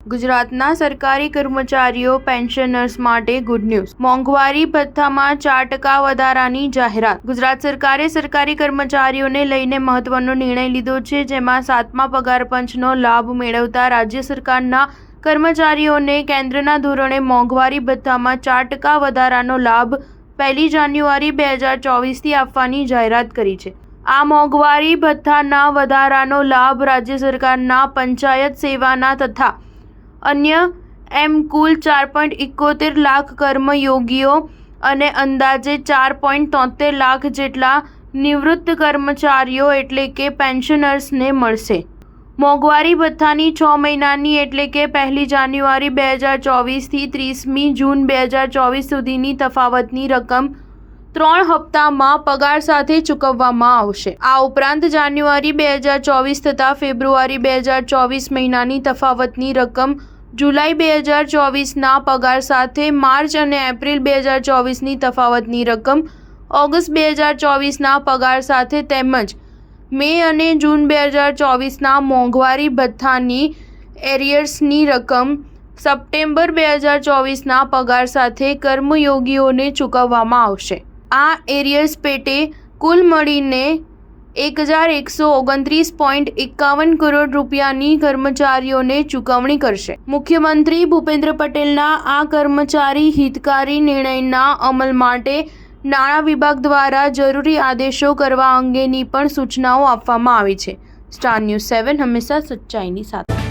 ગુજરાતના સરકારી કર્મચારીઓ પેન્શનર્સ માટે ગુડ ન્યૂઝ। મોંઘવારી ભથ્થામાં 4% વધારાની જાહેરાત। ગુજરાત સરકારે સરકારી કર્મચારીઓને લઈને મહત્વનો નિર્ણય લીધો છે, જેમાં 7મા પગાર પંચનો લાભ મેળવતા રાજ્ય સરકારના કર્મચારીઓને કેન્દ્રના ધોરણે મોંઘવારી ભથ્થામાં 4% વધારાનો લાભ 1 જાન્યુઆરી 2024થી આપવાની જાહેરાત કરી છે। આ મોંઘવારી ભથ્થાના વધારાનો લાભ રાજ્ય સરકારના પંચાયત સેવાના તથા અન્ય એમ કુલ 4.71 લાખ કર્મયોગીઓ અને અંદાજે 4.73 લાખ જેટલા નિવૃત્ત કર્મચારીઓ એટલે કે પેન્શનર્સને મળશે। મોંઘવારી ભથ્થાની 6 મહિનાની એટલે કે 1 જાન્યુઆરી 2024થી 30મી જૂન 2024 સુધીની તફાવતની રકમ 3 હપ્તામાં પગાર સાથે ચૂકવવામાં આવશે। આ ઉપરાંત જાન્યુઆરી 2024 તથા ફેબ્રુઆરી 2024 મહિનાની તફાવતની રકમ જુલાઈ 2024ના પગાર સાથે, માર્ચ અને એપ્રિલ 2024ની તફાવતની રકમ ઓગસ્ટ 2024ના પગાર સાથે તેમજ મે અને જૂન 2024ના મોંઘવારી ભથ્થાની એરિયર્સની રકમ સપ્ટેમ્બર 2024ના પગાર સાથે કર્મયોગીઓને ચૂકવવામાં આવશે। આ એરિયર્સ પેટે કુલ મળીને 1129.51 કરોડ રૂપિયાની કર્મચારીઓને ચૂકવણી કરશે। મુખ્યમંત્રી ભૂપેન્દ્ર પટેલના આ કર્મચારી હિતકારી નિર્ણયના અમલ માટે નાણાં વિભાગ દ્વારા જરૂરી આદેશો કરવા અંગેની પણ સૂચનાઓ આપવામાં આવી છે। સ્ટાર ન્યૂઝ 7 હંમેશા સચ્ચાઈની સાથે।